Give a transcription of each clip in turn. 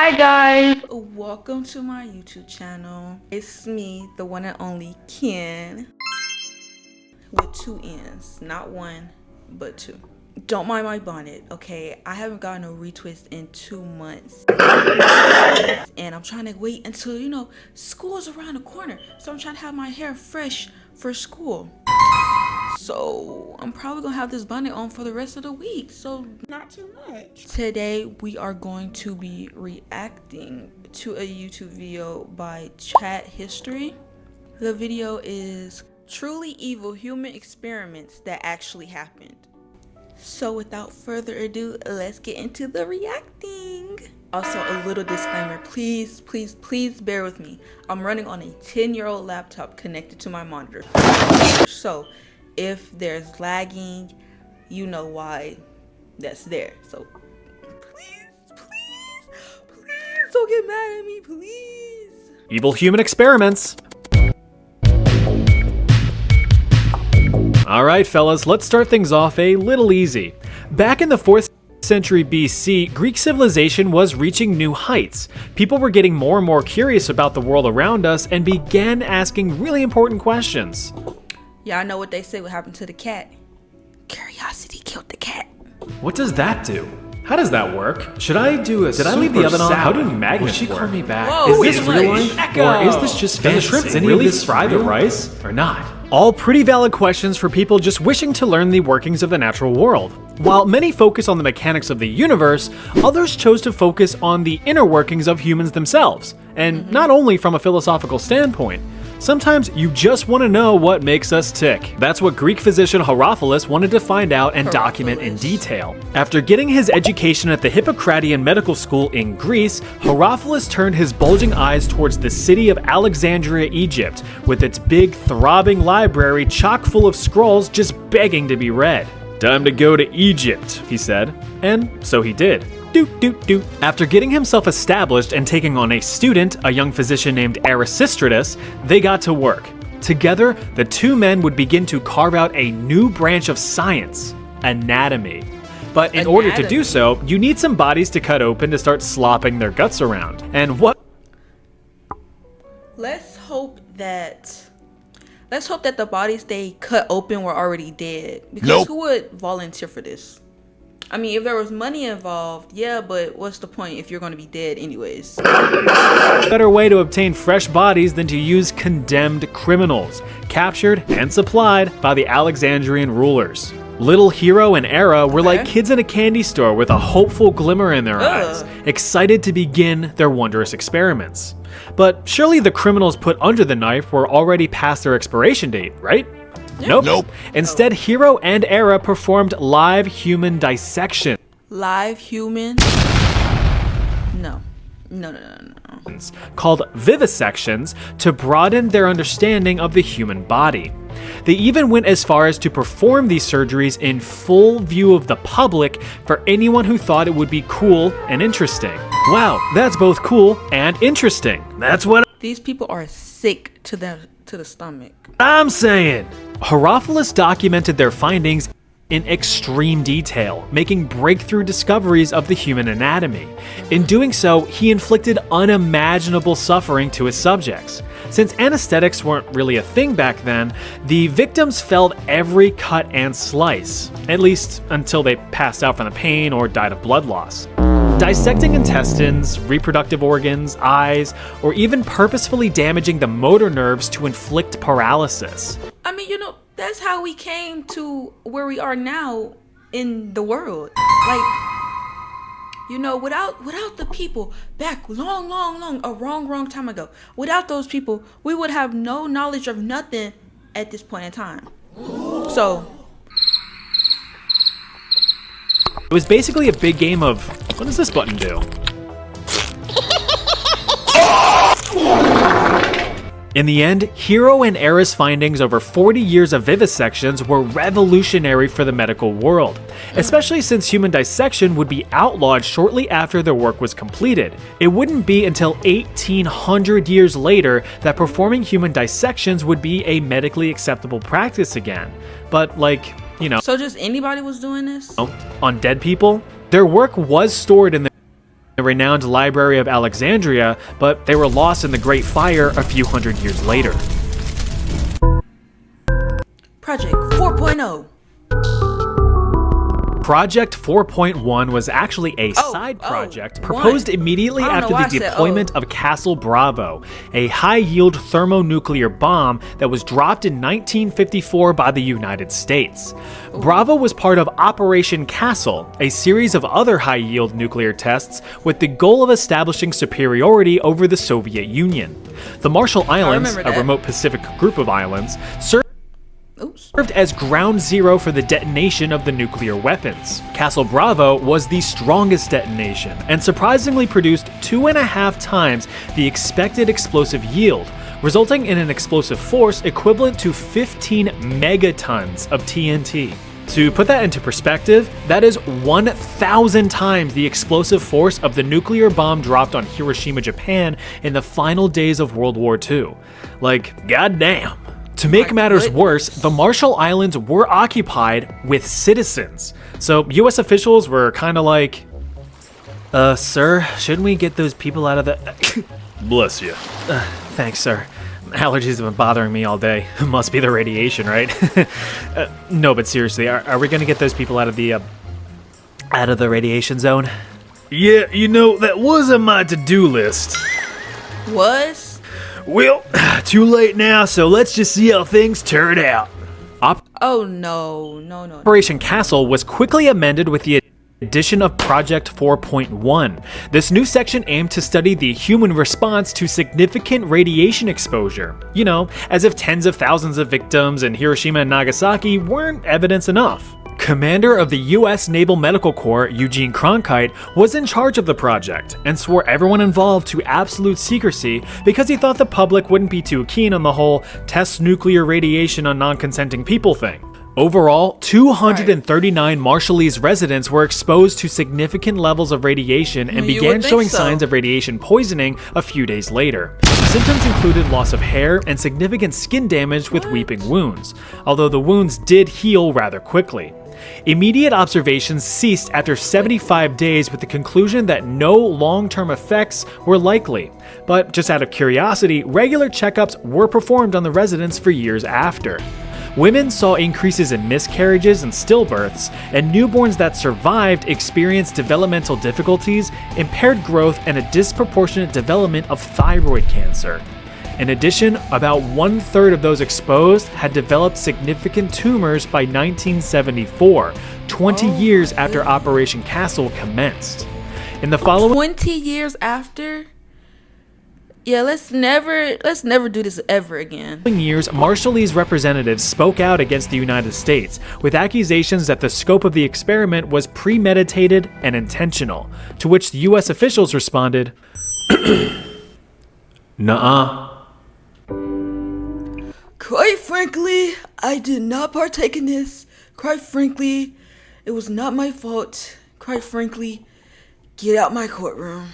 Hi guys, welcome to my YouTube channel. It's me, the one and only Ken, with two N's, not one but two. Don't mind my bonnet, okay? I haven't gotten a retwist in 2 months, and I'm trying to wait until school's around the corner, so I'm trying to have my hair fresh for school. So I'm probably gonna have this bonnet on for the rest of the week, so not too much. Today we are going to be reacting to a YouTube video by Chat History. The video is Truly Evil Human Experiments That Actually Happened. So without further ado, let's get into the reacting. Also, a little disclaimer, please bear with me. I'm running on a 10-year-old laptop connected to my monitor. So if there's lagging, you know why that's there. So please don't get mad at me, please. Evil human experiments. Alright fellas, let's start things off a little easy. Back in the 4th century BC, Greek civilization was reaching new heights. People were getting more and more curious about the world around us and began asking really important questions. Y'all know what they say what happened to the cat. Curiosity killed the cat. What does that do? How does that work? Should I leave the oven on? How do magnets work? She call me back? Whoa, is this real life? Or is this just fantasy? Do the shrimp really fry the rice? Or not? All pretty valid questions for people just wishing to learn the workings of the natural world. While many focus on the mechanics of the universe, others chose to focus on the inner workings of humans themselves. And not only from a philosophical standpoint. Sometimes you just want to know what makes us tick. That's what Greek physician Herophilus wanted to find out and document in detail. After getting his education at the Hippocratean medical school in Greece, Herophilus turned his bulging eyes towards the city of Alexandria, Egypt, with its big, throbbing library chock full of scrolls just begging to be read. Time to go to Egypt, he said. And so he did. After getting himself established and taking on a student, a young physician named Erasistratus, they got to work. Together, the two men would begin to carve out a new branch of science, anatomy. But in order to do so, you need some bodies to cut open to start slopping their guts around. And what? Let's hope that the bodies they cut open were already dead. Because who would volunteer for this? I mean, if there was money involved, yeah, but what's the point if you're going to be dead anyways? Better way to obtain fresh bodies than to use condemned criminals, captured and supplied by the Alexandrian rulers. Little Hero and Era were like kids in a candy store with a hopeful glimmer in their eyes, excited to begin their wondrous experiments. But surely the criminals put under the knife were already past their expiration date, right? Nope. Instead, Hero and Era performed live human dissection. Live human? No. Called vivisections to broaden their understanding of the human body. They even went as far as to perform these surgeries in full view of the public for anyone who thought it would be cool and interesting. Wow, that's both cool and interesting. That's what these people are sick to the stomach. I'm saying. Herophilus documented their findings in extreme detail, making breakthrough discoveries of the human anatomy. In doing so, he inflicted unimaginable suffering to his subjects. Since anesthetics weren't really a thing back then, the victims felt every cut and slice, at least until they passed out from the pain or died of blood loss. Dissecting intestines, reproductive organs, eyes, or even purposefully damaging the motor nerves to inflict paralysis. I mean, that's how we came to where we are now in the world. Like, without the people back long, a wrong time ago, without those people, we would have no knowledge of nothing at this point in time. So it was basically a big game of, what does this button do? In the end, Hero and Era's findings over 40 years of vivisections were revolutionary for the medical world, especially since human dissection would be outlawed shortly after their work was completed. It wouldn't be until 1800 years later that performing human dissections would be a medically acceptable practice again. But so just anybody was doing this? On dead people? Their work was stored in the the renowned Library of Alexandria, but they were lost in the Great Fire a few hundred years later. Project 4.0. Project 4.1 was actually a side project proposed immediately after the deployment of Castle Bravo, a high-yield thermonuclear bomb that was dropped in 1954 by the United States. Bravo was part of Operation Castle, a series of other high-yield nuclear tests with the goal of establishing superiority over the Soviet Union. The Marshall Islands, a remote Pacific group of islands, served as ground zero for the detonation of the nuclear weapons. Castle Bravo was the strongest detonation and surprisingly produced 2.5 times the expected explosive yield, resulting in an explosive force equivalent to 15 megatons of TNT. To put that into perspective, that is 1,000 times the explosive force of the nuclear bomb dropped on Hiroshima, Japan in the final days of World War II. Like, goddamn. To make matters worse, the Marshall Islands were occupied with citizens. So US officials were kind of like, sir, shouldn't we get those people out of the... Bless you. Thanks, sir. Allergies have been bothering me all day. Must be the radiation, right? No, but seriously, are we gonna get those people out of the radiation zone? Yeah, you know, that was on my to-do list. Was? Well, too late now, so let's just see how things turn out. Oh, no. Operation Castle was quickly amended with the addition of Project 4.1. This new section aimed to study the human response to significant radiation exposure. You know, as if tens of thousands of victims in Hiroshima and Nagasaki weren't evidence enough. Commander of the U.S. Naval Medical Corps, Eugene Cronkite, was in charge of the project and swore everyone involved to absolute secrecy because he thought the public wouldn't be too keen on the whole test nuclear radiation on non-consenting people thing. Overall, 239 Marshallese residents were exposed to significant levels of radiation and began showing signs of radiation poisoning a few days later. Symptoms included loss of hair and significant skin damage with weeping wounds, although the wounds did heal rather quickly. Immediate observations ceased after 75 days with the conclusion that no long-term effects were likely. But just out of curiosity, regular checkups were performed on the residents for years after. Women saw increases in miscarriages and stillbirths, and newborns that survived experienced developmental difficulties, impaired growth, and a disproportionate development of thyroid cancer. In addition, about 1/3 of those exposed had developed significant tumors by 1974, 20 years after Operation Castle commenced. In the following 20 years after? Yeah, let's never do this ever again. years, Marshallese representatives spoke out against the United States with accusations that the scope of the experiment was premeditated and intentional, to which the US officials responded, "Nuh-uh." Quite frankly, I did not partake in this. Quite frankly, it was not my fault. Quite frankly, get out my courtroom.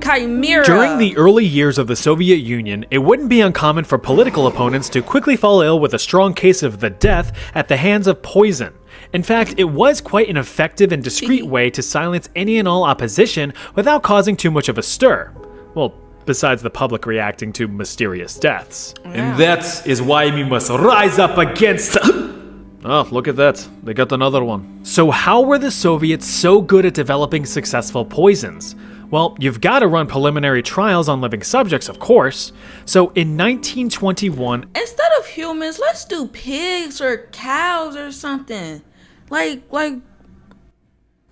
Chimera. During the early years of the Soviet Union, it wouldn't be uncommon for political opponents to quickly fall ill with a strong case of the death at the hands of poison. In fact, it was quite an effective and discreet way to silence any and all opposition without causing too much of a stir. Well, besides the public reacting to mysterious deaths. Yeah. And that is why we must rise up against... Oh, look at that. They got another one. So how were the Soviets so good at developing successful poisons? Well, you've got to run preliminary trials on living subjects, of course. So in 1921... Instead of humans, let's do pigs or cows or something. Like,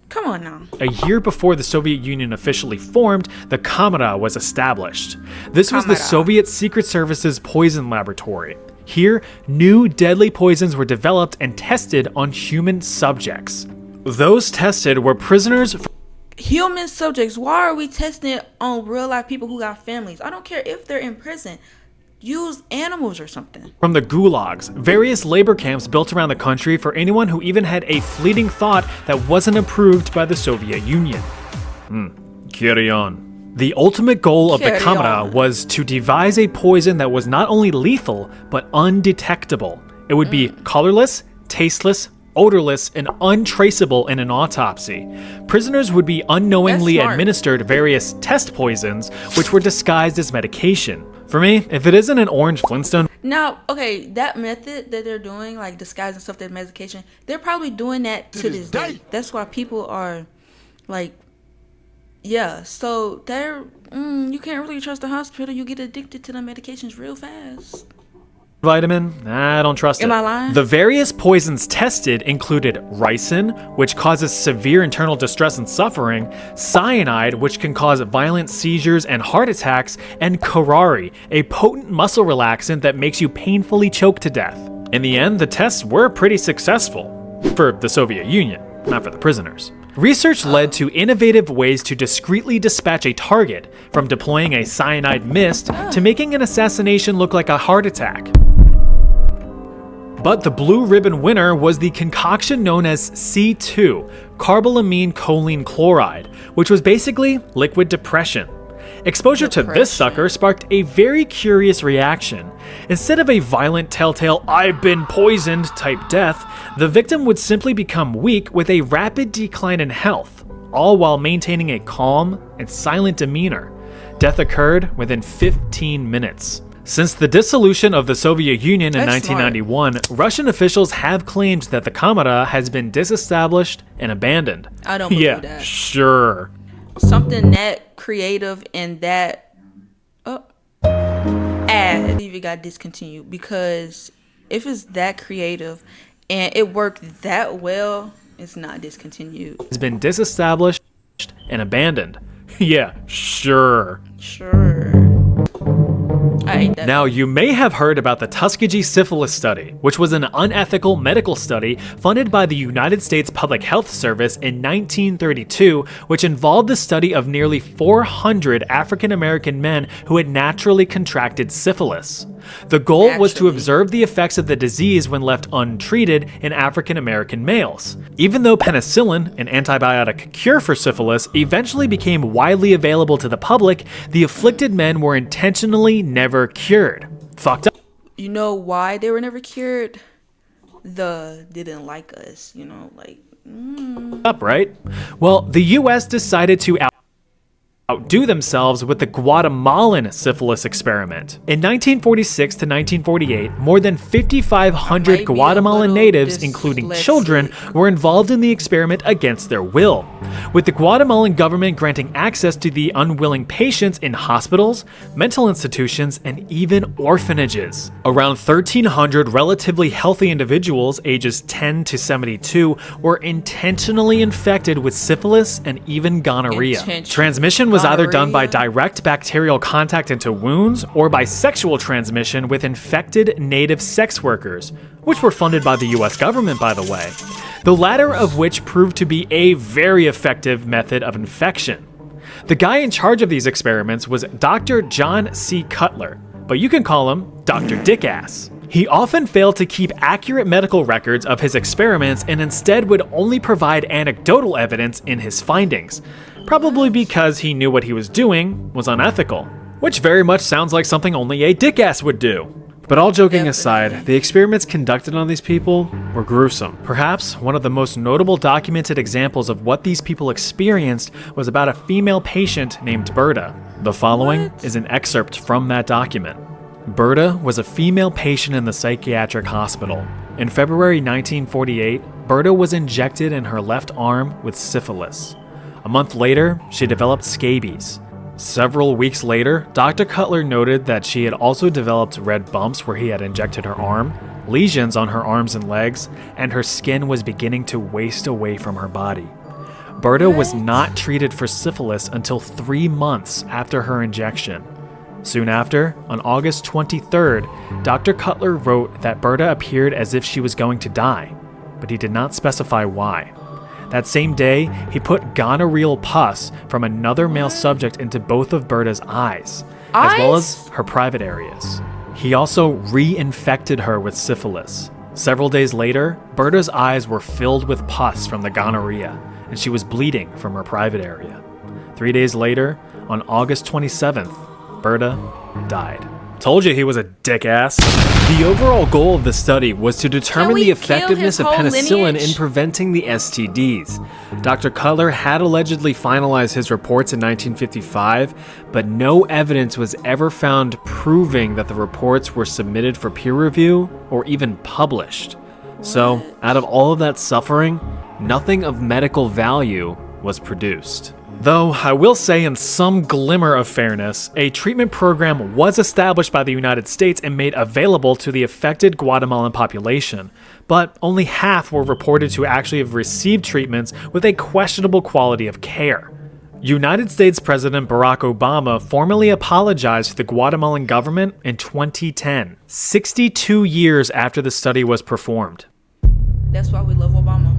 come on now. A year before the Soviet Union officially formed, the Kamera was established. This was the Soviet Secret Service's poison laboratory. Here, new deadly poisons were developed and tested on human subjects. Those tested were prisoners... Human subjects, why are we testing it on real life people who got families? I don't care if they're in prison. Use animals or something. From the gulags, various labor camps built around the country for anyone who even had a fleeting thought that wasn't approved by the Soviet Union. Carry on. The ultimate goal of the Kamera was to devise a poison that was not only lethal, but undetectable. It would be colorless, tasteless, odorless and untraceable in an autopsy. Prisoners would be unknowingly administered various test poisons, which were disguised as medication. For me, if it isn't an orange Flintstone... Now, okay, that method that they're doing, like disguising stuff as medication, they're probably doing that to this day. That's why people are, like, yeah. So they're, you can't really trust the hospital. You get addicted to the medications real fast. Vitamin? I don't trust it. Am I lying? The various poisons tested included ricin, which causes severe internal distress and suffering, cyanide, which can cause violent seizures and heart attacks, and curare, a potent muscle relaxant that makes you painfully choke to death. In the end, the tests were pretty successful. For the Soviet Union, not for the prisoners. Research led to innovative ways to discreetly dispatch a target, from deploying a cyanide mist to making an assassination look like a heart attack. But the blue ribbon winner was the concoction known as C2, carbolamine choline chloride, which was basically liquid depression. Exposure to this sucker sparked a very curious reaction. Instead of a violent telltale "I've been poisoned" type death, the victim would simply become weak with a rapid decline in health, all while maintaining a calm and silent demeanor. Death occurred within 15 minutes. Since the dissolution of the Soviet Union in 1991, Russian officials have claimed that the Kamera has been disestablished and abandoned. I don't believe that. Sure. Something that creative and that I believe it got discontinued, because if it's that creative and it worked that well, it's not discontinued. It's been disestablished and abandoned. Yeah, sure. Sure. Now, you may have heard about the Tuskegee syphilis study, which was an unethical medical study funded by the United States Public Health Service in 1932, which involved the study of nearly 400 African American men who had naturally contracted syphilis. The goal was to observe the effects of the disease when left untreated in African American males. Even though penicillin, an antibiotic cure for syphilis, eventually became widely available to the public, the afflicted men were intentionally never cured. Fucked up. You know why they were never cured? They didn't like us, like... Up, right? Well, the US decided to outdo themselves with the Guatemalan syphilis experiment. In 1946 to 1948, more than 5,500 Guatemalan natives, including children, were involved in the experiment against their will, with the Guatemalan government granting access to the unwilling patients in hospitals, mental institutions, and even orphanages. Around 1,300 relatively healthy individuals ages 10 to 72 were intentionally infected with syphilis and even gonorrhea. Transmission was either done by direct bacterial contact into wounds or by sexual transmission with infected native sex workers, which were funded by the US government, by the way. The latter of which proved to be a very effective method of infection. The guy in charge of these experiments was Dr. John C. Cutler, but you can call him Dr. Dickass. He often failed to keep accurate medical records of his experiments and instead would only provide anecdotal evidence in his findings, probably because he knew what he was doing was unethical, which very much sounds like something only a dickass would do. But all joking aside, the experiments conducted on these people were gruesome. Perhaps one of the most notable documented examples of what these people experienced was about a female patient named Berta. The following is an excerpt from that document. Berta was a female patient in the psychiatric hospital. In February 1948, Berta was injected in her left arm with syphilis. A month later, she developed scabies. Several weeks later, Dr. Cutler noted that she had also developed red bumps where he had injected her arm, lesions on her arms and legs, and her skin was beginning to waste away from her body. Berta was not treated for syphilis until 3 months after her injection. Soon after, on August 23rd, Dr. Cutler wrote that Berta appeared as if she was going to die, but he did not specify why. That same day, he put gonorrheal pus from another male subject into both of Berta's eyes, as well as her private areas. He also reinfected her with syphilis. Several days later, Berta's eyes were filled with pus from the gonorrhea, and she was bleeding from her private area. 3 days later, on August 27th, Berta died. Told you he was a dick ass. The overall goal of the study was to determine we the kill effectiveness his of whole penicillin lineage? in preventing the STDs. Dr. Cutler had allegedly finalized his reports in 1955, but no evidence was ever found proving that the reports were submitted for peer review or even published. So, out of all of that suffering, nothing of medical value was produced. Though, I will say in some glimmer of fairness, a treatment program was established by the United States and made available to the affected Guatemalan population, but only half were reported to actually have received treatments with a questionable quality of care. United States President Barack Obama formally apologized to the Guatemalan government in 2010, 62 years after the study was performed. That's why we love Obama.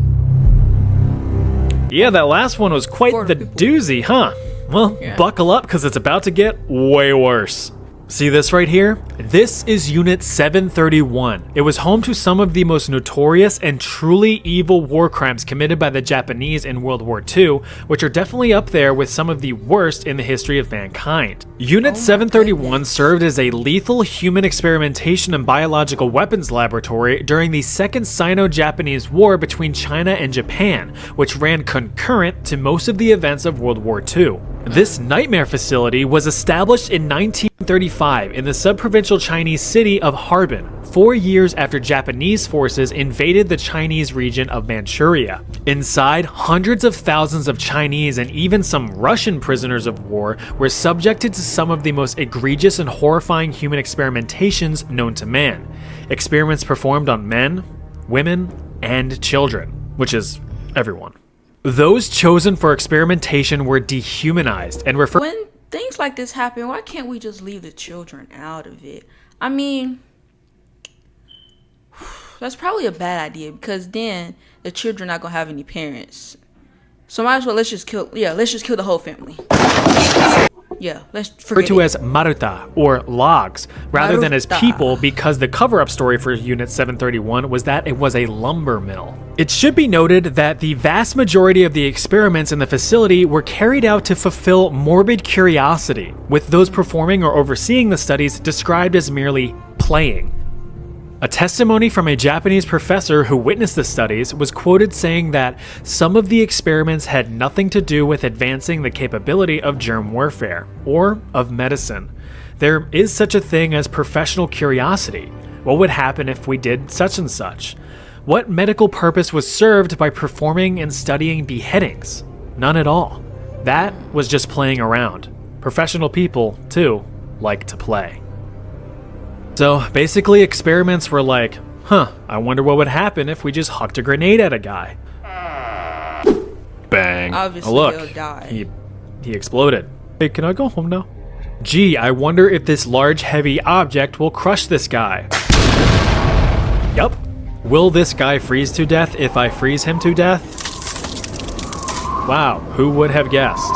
Yeah, that last one was quite For the people. doozy, huh? Well, Yeah. buckle up because it's about to get way worse. See this right here? This is Unit 731. It was home to some of the most notorious and truly evil war crimes committed by the Japanese in World War II, which are definitely up there with some of the worst in the history of mankind. Unit 731 served as a lethal human experimentation and biological weapons laboratory during the Second Sino-Japanese War between China and Japan, which ran concurrent to most of the events of World War II. This nightmare facility was established in 1935 in the sub-provincial Chinese city of Harbin, 4 years after Japanese forces invaded the Chinese region of Manchuria. Inside, hundreds of thousands of Chinese and even some Russian prisoners of war were subjected to some of the most egregious and horrifying human experimentations known to man. Experiments performed on men, women, and children, which is everyone. Those chosen for experimentation were dehumanized and referred. When things like this happen, why can't we just leave the children out of it? I mean, that's probably a bad idea because then the children not gonna have any parents. So might as well let's just kill the whole family. Yeah, let's forget referred to it. as maruta, or logs, rather than as Maruta. people, because the cover-up story for Unit 731 was that it was a lumber mill. It should be noted that the vast majority of the experiments in the facility were carried out to fulfill morbid curiosity, with those performing or overseeing the studies described as merely playing. A testimony from a Japanese professor who witnessed the studies was quoted saying that some of the experiments had nothing to do with advancing the capability of germ warfare or of medicine. There is such a thing as professional curiosity. What would happen if we did such and such? What medical purpose was served by performing and studying beheadings? None at all. That was just playing around. Professional people, too, like to play. So basically experiments were like, I wonder what would happen if we just hucked a grenade at a guy. Bang. Obviously, Oh, look, he'll die. he exploded. Hey, can I go home now? Gee, I wonder if this large heavy object will crush this guy. Yup. Will this guy freeze to death if I freeze him to death? Wow, who would have guessed?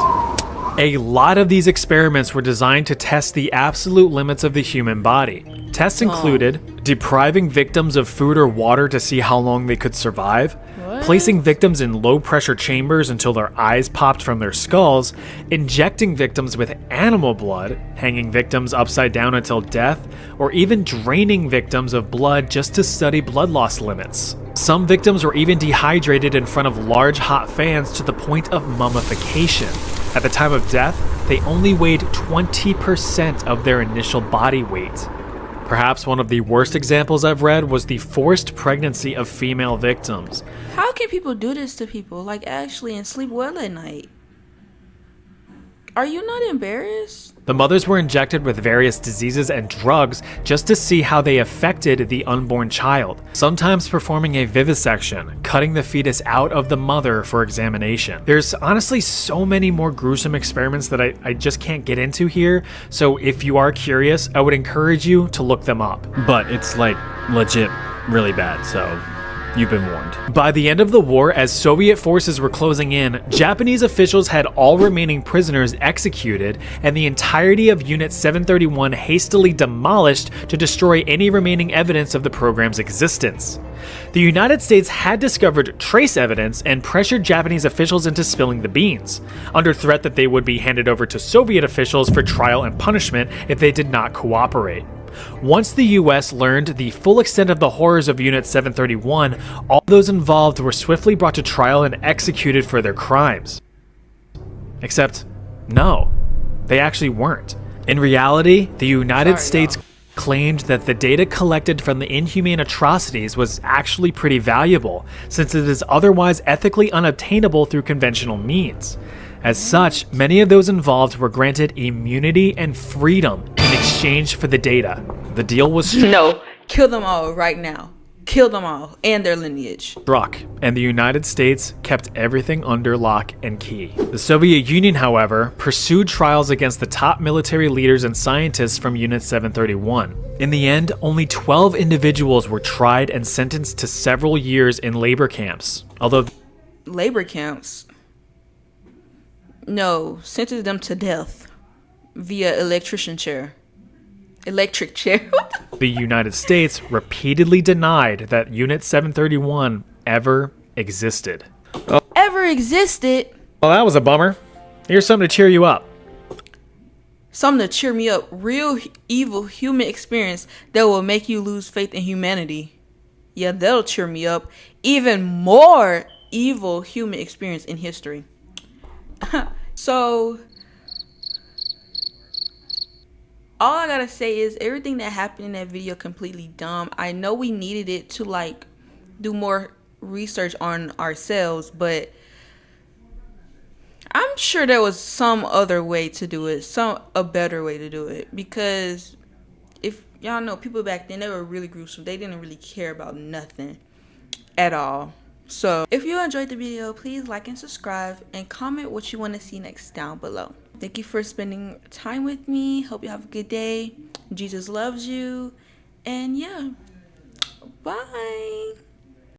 A lot of these experiments were designed to test the absolute limits of the human body. Tests included depriving victims of food or water to see how long they could survive, placing victims in low-pressure chambers until their eyes popped from their skulls, injecting victims with animal blood, hanging victims upside down until death, or even draining victims of blood just to study blood loss limits. Some victims were even dehydrated in front of large hot fans to the point of mummification. At the time of death, they only weighed 20% of their initial body weight. Perhaps one of the worst examples I've read was the forced pregnancy of female victims. How can people do this to people, like actually, and sleep well at night? Are you not embarrassed? The mothers were injected with various diseases and drugs just to see how they affected the unborn child, sometimes performing a vivisection, cutting the fetus out of the mother for examination. There's honestly so many more gruesome experiments that I just can't get into here, so if you are curious, I would encourage you to look them up. But it's like legit really bad, so you've been warned. By the end of the war, as Soviet forces were closing in, Japanese officials had all remaining prisoners executed, and the entirety of Unit 731 hastily demolished to destroy any remaining evidence of the program's existence. The United States had discovered trace evidence and pressured Japanese officials into spilling the beans, under threat that they would be handed over to Soviet officials for trial and punishment if they did not cooperate. Once the US learned the full extent of the horrors of Unit 731, all those involved were swiftly brought to trial and executed for their crimes. Except, no, they actually weren't. In reality, the United States claimed that the data collected from the inhumane atrocities was actually pretty valuable, since it is otherwise ethically unobtainable through conventional means. As such, many of those involved were granted immunity and freedom in exchange for the data. The deal was No, kill them all right now. Kill them all and their lineage. struck, and the United States kept everything under lock and key. The Soviet Union, however, pursued trials against the top military leaders and scientists from Unit 731. In the end, only 12 individuals were tried and sentenced to several years in labor camps. Although Labor camps? No, sentence them to death via electric chair. the United States repeatedly denied that Unit 731 ever existed. Ever existed? Well, that was a bummer. Here's something to cheer you up. Something to cheer me up. Real evil human experience that will make you lose faith in humanity. Yeah, that'll cheer me up. Even more evil human experience in history. So, all I gotta say is everything that happened in that video completely dumb. I know we needed it to like do more research on ourselves, but I'm sure there was some other way to do it, a better way to do it. Because if y'all know, people back then, they were really gruesome. They didn't really care about nothing at all. So if you enjoyed the video, please like and subscribe and comment what you want to see next down below. Thank you for spending time with me. Hope you have a good day. Jesus loves you. And yeah, bye.